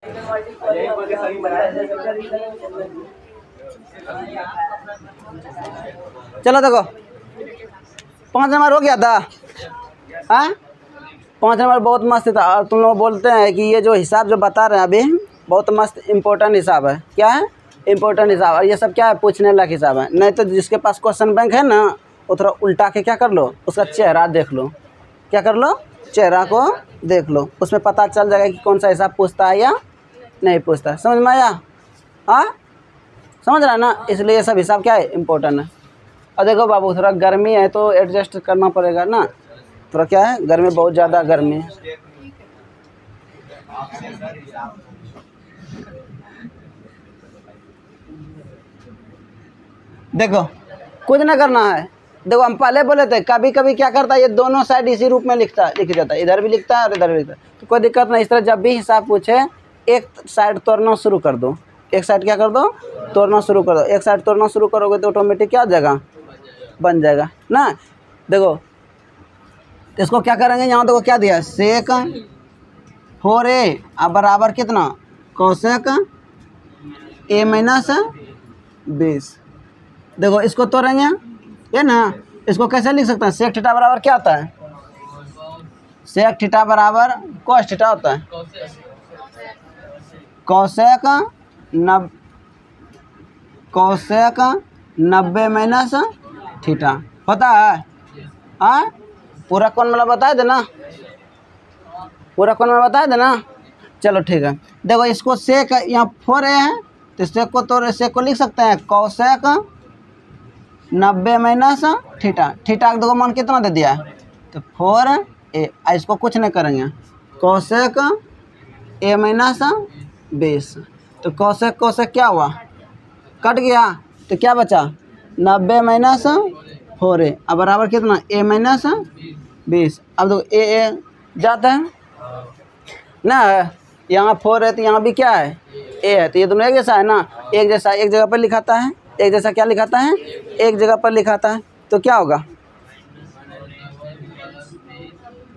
चलो देखो 5 नंबर हो गया था। हाँ 5 नंबर बहुत मस्त था। और तुम लोग बोलते हैं कि ये जो हिसाब जो बता रहे हैं अभी बहुत मस्त इम्पोर्टेंट हिसाब है। क्या है? इम्पोर्टेंट हिसाब। और ये सब क्या है? पूछने लायक हिसाब है। नहीं तो जिसके पास क्वेश्चन बैंक है ना वो थोड़ा उल्टा के क्या कर लो, उसका चेहरा देख लो। क्या कर लो? चेहरा को देख लो, उसमें पता चल जाएगा कि कौन सा हिसाब पूछता है या नहीं पूछता है। समझ में आया? हाँ समझ रहा है ना? इसलिए ये सब हिसाब क्या है? इम्पोर्टेंट है। और देखो बाबू थोड़ा गर्मी है तो एडजस्ट करना पड़ेगा ना। थोड़ा क्या है, गर्मी बहुत ज़्यादा गर्मी है। देखो कुछ ना करना है। देखो हम पहले बोले थे कभी कभी क्या करता है, ये दोनों साइड इसी रूप में लिख जाता है। इधर भी लिखता है और इधर भी लिखता है, तो कोई दिक्कत नहीं। इस तरह जब भी हिसाब पूछे एक साइड तोड़ना शुरू कर दो। एक साइड क्या कर दो? तोड़ना शुरू कर दो। एक साइड तोड़ना शुरू करोगे तो ऑटोमेटिक क्या हो जाएगा? बन जाएगा ना। देखो इसको क्या करेंगे, यहाँ देखो क्या दिया है, सेक 4a अब बराबर कितना? Cosec a minus 20। देखो इसको तोड़ेंगे ये ना, इसको कैसे लिख सकते हैं? सेक थीटा बराबर क्या होता है? सेक थीटा बराबर कोस थीटा होता है। कोसेक 90 माइनस थीटा होता है। हाँ पूरा कौन मतलब बताए देना, पूरा कौन में बताए देना। चलो ठीक है। देखो इसको सेक यहाँ 4a है तो सेक को तो सेक को लिख सकते हैं कोसेक 90 माइनस थीटा। थीटा देखो मान कितना दे दिया है तो 4a। इसको कुछ नहीं करेंगे, कोसेक a माइनस 20। तो कोसेक कोसेक क्या हुआ? कट गया तो क्या बचा? 90 माइनस 4a अब बराबर कितना? a minus 20। अब देखो a जाता है ना, यहाँ 4 है तो यहाँ भी क्या है? a है। तो ये दोनों एक जैसा है ना, एक जैसा एक जगह पर लिखाता है, एक जैसा क्या लिखाता है? एक जगह पर लिखाता है। तो क्या होगा?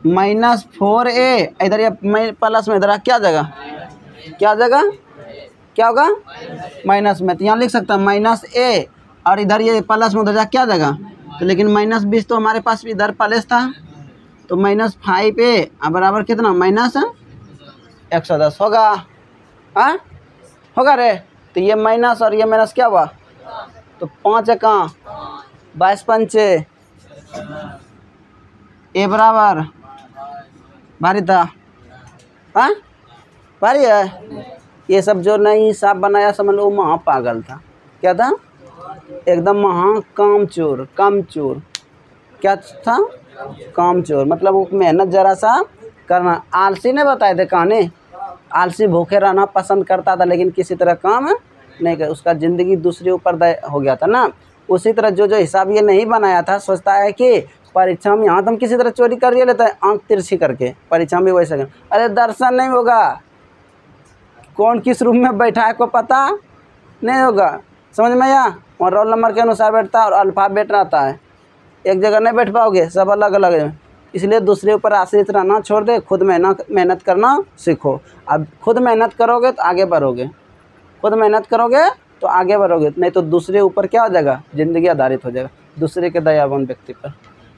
-4a इधर ये प्लस में इधर क्या जगह, क्या जगह क्या होगा? माइनस में। तो यहाँ लिख सकता है -a और इधर ये प्लस में उधर जा क्या जगह। तो लेकिन -20 तो हमारे पास भी इधर प्लस था तो -5a अब बराबर कितना? -110 होगा। हाँ होगा रे। तो ये माइनस और ये माइनस क्या हुआ? तो 5 है कहाँ? 22 पंचे a बराबर भारी था। हाँ भारी है। ये सब जो नई हिसाब बनाया समझ लो महा पागल था। क्या था? एकदम महा कामचोर। कामचोर क्या था? कामचोर मतलब वो मेहनत जरा सा करना। आलसी ने बताए थे कहानी। आलसी भूखे रहना पसंद करता था लेकिन किसी तरह काम नहीं कर, उसका ज़िंदगी दूसरे ऊपर हो गया था ना। उसी तरह जो जो हिसाब ये नहीं बनाया था सोचता है कि परीक्षा में यहाँ तो हम किसी तरह चोरी कर ही लेते हैं आँख तिरछी करके, परीक्षा में वैसे कर। अरे दर्शन नहीं होगा, कौन किस रूम में बैठा है को पता नहीं होगा। समझ में आया? वहाँ रोल नंबर के अनुसार बैठता है और अल्फ़ाबेट रहता है। एक जगह नहीं बैठ पाओगे, सब अलग अलग है। इसलिए दूसरे ऊपर आश्रित रहना छोड़ दे, खुद मेहनत करना सीखो। अब खुद मेहनत करोगे तो आगे बढ़ोगे, खुद मेहनत करोगे तो आगे बढ़ोगे, नहीं तो दूसरे ऊपर क्या हो जाएगा? ज़िंदगी आधारित हो जाएगा दूसरे के दयावान व्यक्ति पर।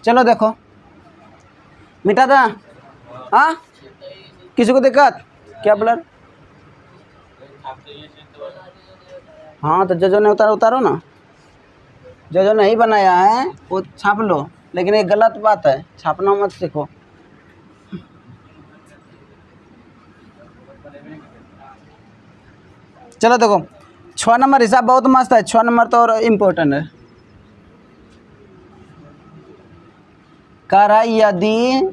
चलो देखो मिटा था। हाँ किसी को दिक्कत क्या ब्लर? हाँ तो जो ने उतारो ना, जो नहीं बनाया है वो छाप लो। लेकिन ये गलत बात है, छापना मत सीखो। चलो देखो 6 नंबर हिसाब बहुत मस्त है। 6 नंबर तो और इम्पोर्टेंट है। कह रहा है यदि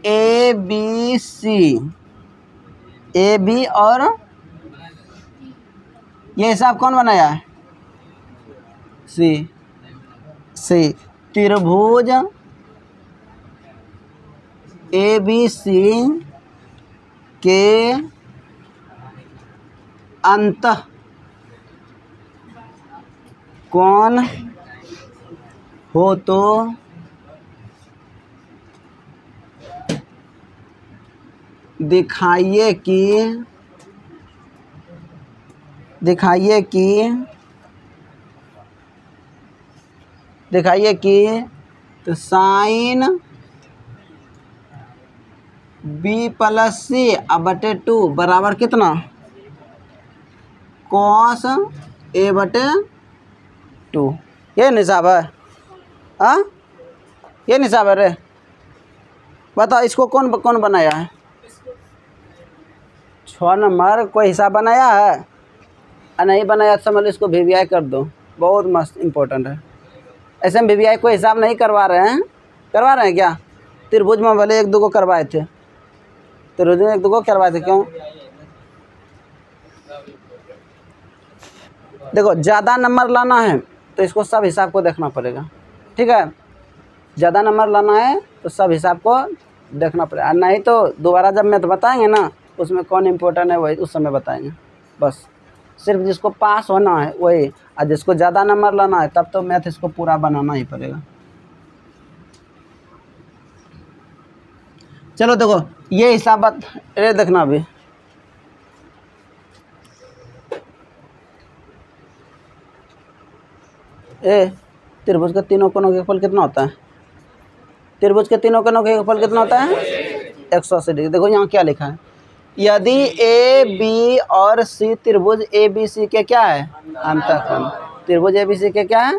ए बी और ये हिसाब कौन बनाया है? सी त्रिभुज ABC के अंतः कौन हो तो दिखाइए कि दिखाइए कि तो साइन बी प्लस सी अब बटे 2 बराबर कितना, कॉस ए बटे 2। ये निसाब है, हाँ ये निसाब है रे। बताओ इसको कौन कौन बनाया है? 6 नंबर कोई हिसाब बनाया है? नहीं बनाया तो समझ लो इसको वीवीआई कर दो, बहुत मस्त इम्पोर्टेंट है। ऐसे में वीवीआई कोई हिसाब नहीं करवा रहे हैं, करवा रहे हैं क्या? त्रिभुज में भले 1-2 को करवाए थे, त्रिभुज में 1-2 को करवाए थे, क्यों? देखो ज़्यादा नंबर लाना है तो इसको सब हिसाब को देखना पड़ेगा, ठीक है। ज़्यादा नंबर लाना है तो सब हिसाब को देखना पड़ेगा, नहीं तो दोबारा जब मैथ बताएंगे ना उसमें कौन इम्पोर्टेंट है वही उस समय बताएंगे। बस सिर्फ जिसको पास होना है वही, और जिसको ज़्यादा नंबर लाना है तब तो मैथ इसको पूरा बनाना ही पड़ेगा। चलो देखो ये हिसाब अरे देखना अभी, त्रिभुज के तीनों कोनों का फल कितना होता है? त्रिभुज के तीनों कोनों का फल कितना होता है? 180 डिग्री। देखो यहाँ क्या लिखा है, यदि ए बी और सी त्रिभुज ए बी सी के क्या है? अंतःकोण। त्रिभुज ए बी सी के क्या है?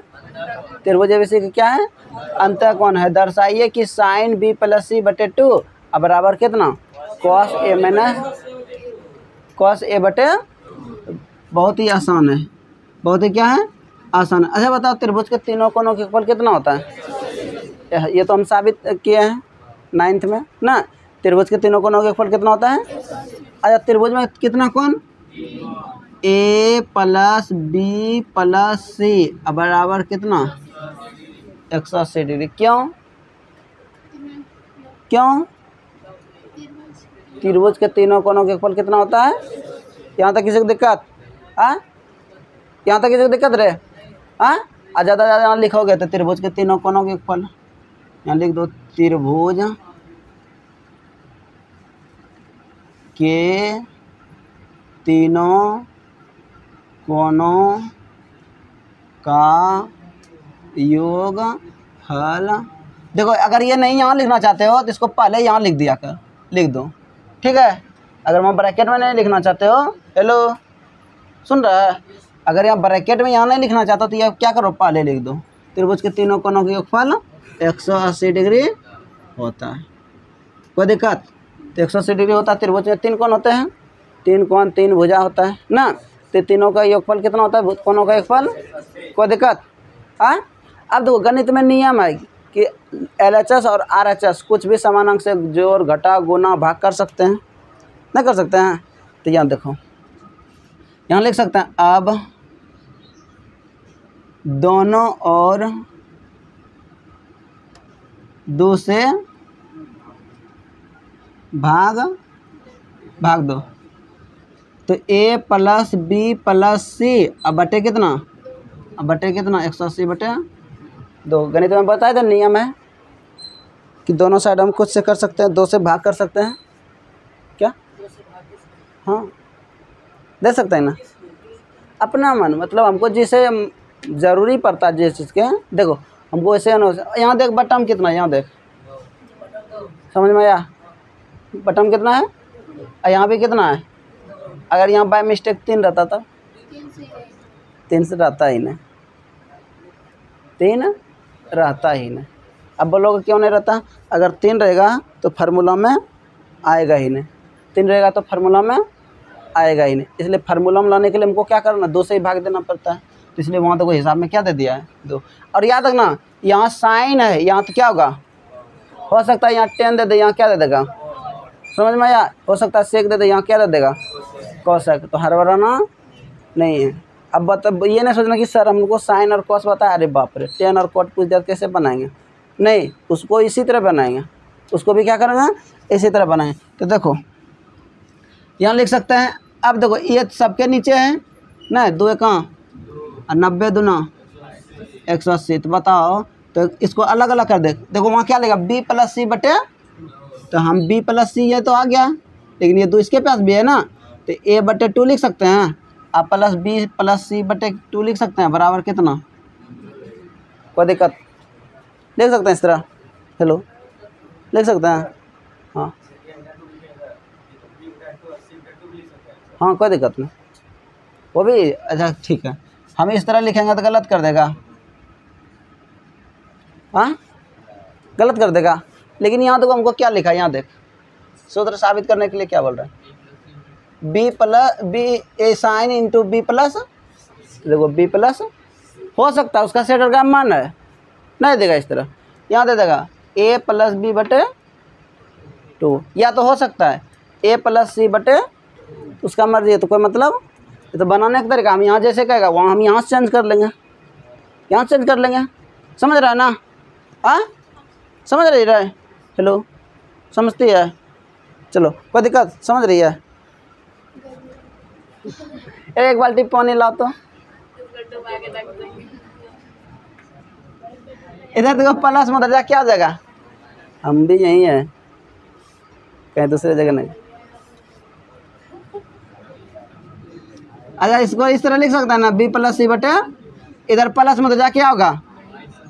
त्रिभुज ए बी सी के क्या है? अंतःकोण है। दर्शाइए कि साइन बी प्लस सी बटे 2 अब बराबर कितना, cos A minus cos A बटे। बहुत ही आसान है, बहुत ही क्या है, आसान है। अच्छा बताओ त्रिभुज के तीनों कोनों का फल कितना होता है? ये तो हम साबित किए हैं 9th में ना, त्रिभुज के तीनों कोनों का फल कितना होता है? अच्छा त्रिभुज में कितना कोण? ए प्लस बी प्लस सी अब बराबर कितना, 180 डिग्री। क्यों क्यों? त्रिभुज के तीनों कोनों का फल कितना होता है? यहाँ तक किसी को दिक्कत? हाँ यहाँ तक किसी को दिक्कत रहे? हाँ ज़्यादा यहाँ लिखोगे तो त्रिभुज के तीनों कोनों के फल यहाँ लिख दो, त्रिभुज के तीनों कोनों का योग हल। देखो अगर ये नहीं यहाँ लिखना चाहते हो तो इसको पहले यहाँ लिख दिया कर, लिख दो, ठीक है। अगर मैं ब्रैकेट में नहीं लिखना चाहते हो, हेलो सुन रहा है, अगर यहाँ ब्रैकेट में यहाँ नहीं लिखना चाहते हो तो ये क्या करो, पहले लिख दो, त्रिभुज के तीनों कोनों का योगफल 180 डिग्री होता है। कोई दिक्कत? तो 180 डिग्री होता है। त्रिभुज में 3 कोण होते हैं, 3 कोण 3 भुजा होता है ना, तो तीनों का योगफल कितना होता है? कोनों का योगफल। कोई दिक्कत? हाँ अब देखो गणित में नियम है कि LHS और RHS कुछ भी समान अंक से जोड़ घटा गुना भाग कर सकते हैं, नहीं कर सकते हैं? तो यहाँ देखो यहाँ लिख सकते हैं, अब दोनों और 2 से भाग दो तो a प्लस बी प्लस सी अब बटे कितना, अब बटे कितना, 180 बटे 2। गणित में बताया था नियम है कि दोनों साइड हम कुछ से कर सकते हैं, 2 से भाग कर सकते हैं, क्या? हाँ दे सकते हैं ना, अपना मन, मतलब हमको जिसे ज़रूरी पड़ता है जिस चीज़ के। देखो हमको ऐसे यहाँ देख बटम कितना, यहाँ देख, समझ में आया? बटम कितना है और यहाँ भी कितना है? अगर यहाँ बाय मिस्टेक 3 रहता था, 3 से रहता ही नहीं, 3 रहता ही नहीं। अब बोलोगे क्यों नहीं रहता? अगर 3 रहेगा तो फार्मूला में आएगा ही नहीं, 3 रहेगा तो फार्मूला में आएगा ही नहीं। इसलिए फार्मूला में लाने के लिए हमको क्या करना, 2 से ही भाग देना पड़ता है। तो इसलिए वहाँ तो कोई हिसाब में क्या दे दिया है, 2। और याद रखना यहाँ साइन है, यहाँ तो क्या होगा, हो सकता है यहाँ 10 दे दे, यहाँ क्या दे देगा, समझ में आया? हो सकता है सेक दे दे, यहाँ क्या दे देगा, कॉसेक। तो हर वराना नहीं है। अब बता, ये नहीं सोचना कि सर हमको साइन और कॉस बताया, अरे बाप रे 10 और कॉट पूछ दिया कैसे बनाएंगे, नहीं, उसको इसी तरह बनाएंगे, उसको भी क्या करेंगे, इसी तरह बनाएंगे। तो देखो यहाँ लिख सकते हैं, अब देखो ये सबके नीचे है ना, 2 कहाँ और 90 दूना 180। तो बताओ, तो इसको अलग अलग कर दे। देखो वहाँ क्या लेगा, बी प्लस सी बटे, तो हम बी प्लस सी ये तो आ गया, लेकिन ये 2 इसके पास भी है ना, तो ए बटे 2 लिख सकते हैं, आप प्लस बी प्लस सी बटे 2 लिख सकते हैं, बराबर कितना, कोई दिक्कत, लिख सकते हैं इस तरह, हेलो लिख सकते हैं, हाँ हाँ कोई दिक्कत नहीं, वो भी अच्छा ठीक है। हम इस तरह लिखेंगे तो गलत कर देगा, हाँ गलत कर देगा। लेकिन यहाँ देखो हमको क्या लिखा है, यहाँ देख सूत्र साबित करने के लिए क्या बोल रहा है, बी प्लस बी ए साइन इंटू बी प्लस, देखो बी प्लस हो सकता है उसका सेटल मान है, नहीं देगा इस तरह, यहाँ दे देगा ए प्लस बी बटे 2, या तो हो सकता है ए प्लस सी बटे, उसका मर्जी है, तो कोई मतलब ये तो बनाने का तरीका, हम यहाँ जैसे कहेगा वहाँ हम यहाँ से चेंज कर लेंगे, यहाँ चेंज कर लेंगे, समझ रहा है ना, हाँ समझ रही है, हेलो समझती है, चलो कोई दिक्कत, समझ रही है, एक बाल्टी पानी लाओ तो, इधर देखो प्लस में उधर जा क्या हो जाएगा, हम भी यहीं है, कहीं दूसरे जगह नहीं। अच्छा इसको इस तरह लिख सकता है ना, बी प्लस सी बटे, इधर प्लस में तो जा क्या होगा,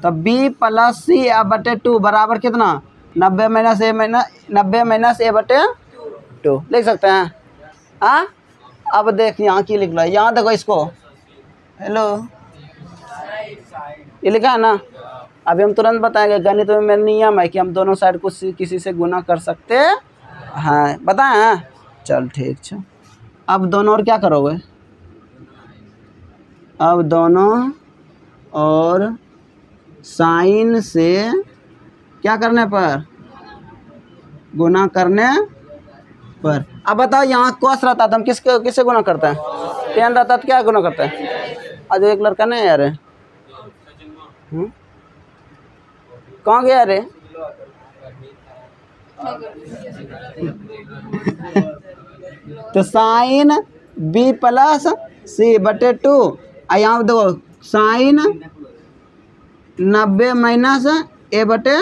तो बी प्लस सी बटे 2 बराबर कितना, 90 माइनस ए बटे 2 लिख सकते हैं, हाँ। अब देख यहाँ की लिख लो, यहाँ देखो इसको, हेलो ये लिखा है ना, अभी हम तुरंत बताएंगे, गणित में मेरा नियम है कि हम दोनों साइड को किसी से गुना कर सकते हैं, बताएं, चल ठीक है। अब दोनों और क्या करोगे, अब दोनों और साइन से क्या करने पर, गुना करने पर। अब बताओ यहाँ कॉस रहता था, हम किससे गुना करते हैं, टेन रहता तो क्या गुना करते हैं, आज एक लड़का नहीं यार, कहाँ गया रे, तो साइन बी प्लस सी बटे 2, यहाँ देखो साइन 90 माइनस ए बटे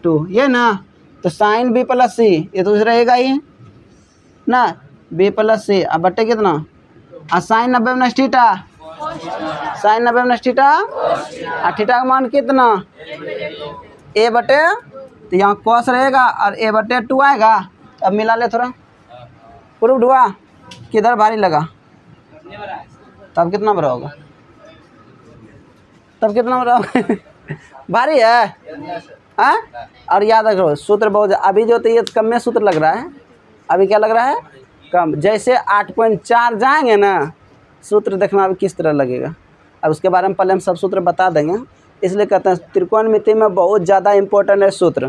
2, ये ना, तो साइन बी प्लस सी ये तो रहेगा ही ना, बी प्लस सी अब बटे कितना, और sine 90 minus theta, sine 90 minus theta, और थीटा का मान कितना, ए बटे, तो यहाँ कॉस रहेगा और ए बटे 2 आएगा। अब मिला ले थोड़ा, प्रूफ हुआ, किधर भारी लगा, तब कितना बड़ा होगा, तब कितना बड़ा होगा भारी है, हाँ। और याद रखो सूत्र बहुत, अभी जो तो ये कम में सूत्र लग रहा है, अभी क्या लग रहा है कम, जैसे 8.4 जाएंगे ना, सूत्र देखना अभी किस तरह लगेगा। अब उसके बारे में पहले हम सब सूत्र बता देंगे, इसलिए कहते हैं त्रिकोणमिति में बहुत ज़्यादा इम्पोर्टेंट है सूत्र,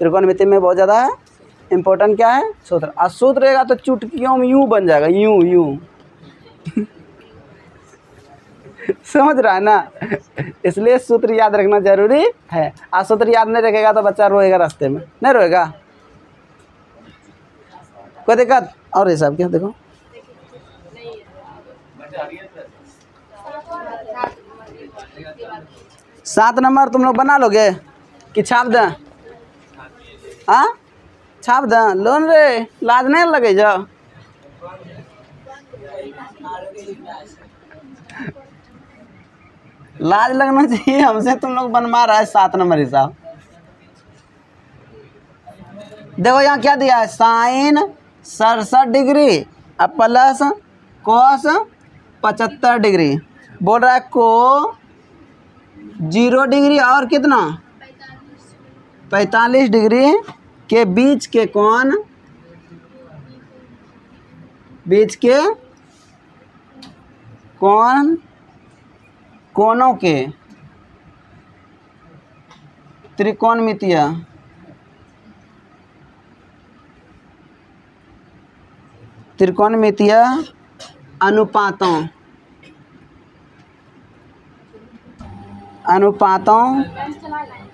त्रिकोणमिति में बहुत ज़्यादा इम्पोर्टेंट क्या है सूत्र, और सूत्र रहेगा तो चुटकियों में यूँ बन जाएगा, यूँ यूँ समझ रहा है ना, इसलिए सूत्र याद रखना जरूरी है। आज सूत्र याद नहीं रखेगा तो बच्चा रोएगा रास्ते में, नहीं रोएगा, कोई दिक्कत। और हिसाब क्या देखो, सात नंबर तुम लोग बना लोगे कि छाप दें, हाँ छाप दें, लोन रे लाज नहीं लगे जाओ, लाज लगना चाहिए, हमसे तुम लोग बनवा रहा है 7 नंबर हिसाब। देखो यहाँ क्या दिया है, साइन 67 डिग्री अब प्लस कॉस 75 डिग्री, बोल रहा है को 0 डिग्री और कितना 45 डिग्री के बीच के कोण, बीच के कोण, कोणों के त्रिकोणमितीय अनुपातों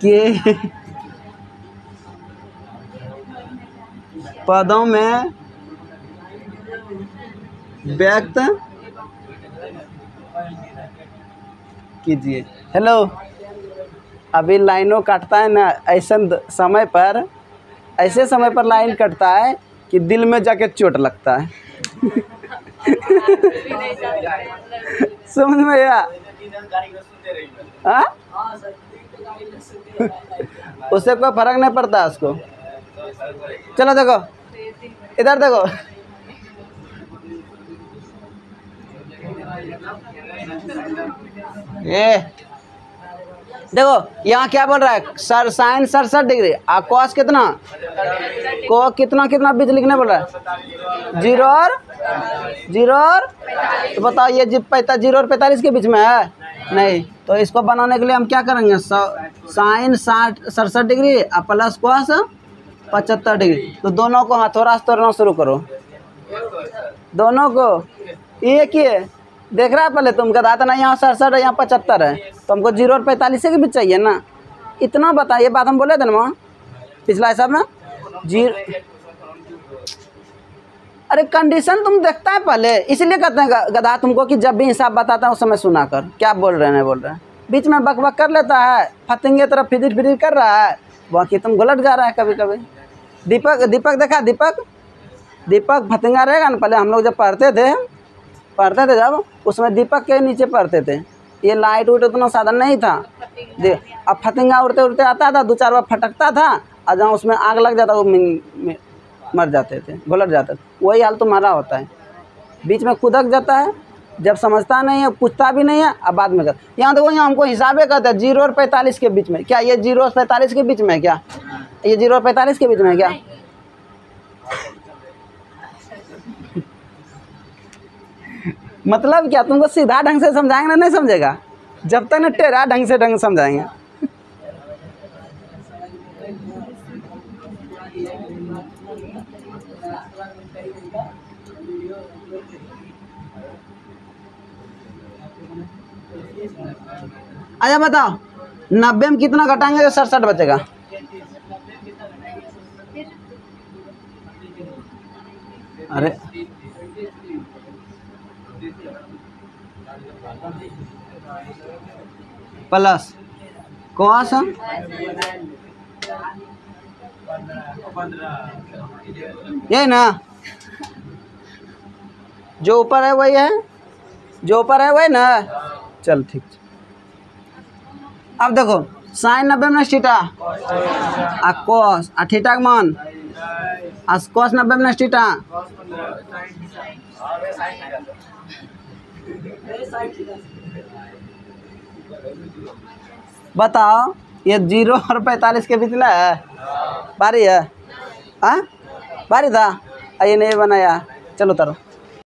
के पदों में व्यक्त कीजिए। हेलो, अभी लाइनों काटता है ना ऐसे समय पर, ऐसे समय पर लाइन कटता है कि दिल में जाके चोट लगता है समझ में आया? हाँ? उससे कोई फर्क नहीं पड़ता उसको। चलो देखो, इधर देखो, ये देखो यहाँ क्या बोल रहा है, सर साइन 67 डिग्री और कॉस कितना, को कितना कितना बीच लिखने बोल रहा है, 0 और 0 और, तो बताओ ये 0 और 45 के बीच में है नहीं, तो इसको बनाने के लिए हम क्या करेंगे, साइन 67 डिग्री और प्लस कॉस 75 डिग्री, तो दोनों को हथौड़ा से तोड़ना शुरू करो, दोनों को एक ही है। देख रहा है पहले तुम गधा था ना, यहाँ 67 है यहाँ 75 है, तो हमको 0 और 45 के बीच चाहिए ना, इतना बताइए, बात हम बोले थे ना वहाँ पिछला हिसाब में 0। अरे कंडीशन तुम देखता है पहले, इसलिए कहते हैं गधा तुमको कि जब भी हिसाब बताता है उस समय सुना कर, क्या बोल रहे हैं नहीं बोल रहे हैं, बीच में बक बक कर लेता है, फतिंगे तरफ फिदिर फिदिर कर रहा है, बाकी तुम गलत जा रहा है कभी कभी। दीपक देखा, दीपक फतिंगा रहेगा ना, पहले हम लोग जब पढ़ते थे जब, उसमें दीपक के नीचे पढ़ते थे, ये लाइट उट उतना साधन नहीं था, अब फतिंगा उड़ते उड़ते आता था, 2-4 बार फटकता था, और जहाँ उसमें आग लग जाता वो मर जाते थे, घुलट जाते थे, वही हाल तुम्हारा होता है, बीच में खुदक जाता है, जब समझता नहीं है, पूछता भी नहीं है, अब बाद में कर। यहाँ देखो, यहाँ हमको हिसाबे कहते हैं 0 और 45 के बीच में, क्या ये 0 और 45 के बीच में है क्या, ये 0 और 45 के बीच में है क्या? मतलब क्या, तुमको सीधा ढंग से समझाएंगे ना, नहीं समझेगा जब तक ना टेढ़ा ढंग से समझाएंगे। अच्छा बताओ, 90 में कितना घटाएंगे तो 67 बचेगा? अरे प्लस कॉस यही ना, जो ऊपर है वही है, जो ऊपर है वही ना, चल ठीक। अब देखो साइन 90 में थीटा आ कॉस आ थीटा का मान आ कॉस 90 में थीटा, बताओ ये 0 और 45 के बीच में है, बारी है, हाँ बारी था, ये नहीं बनाया, चलो तारो।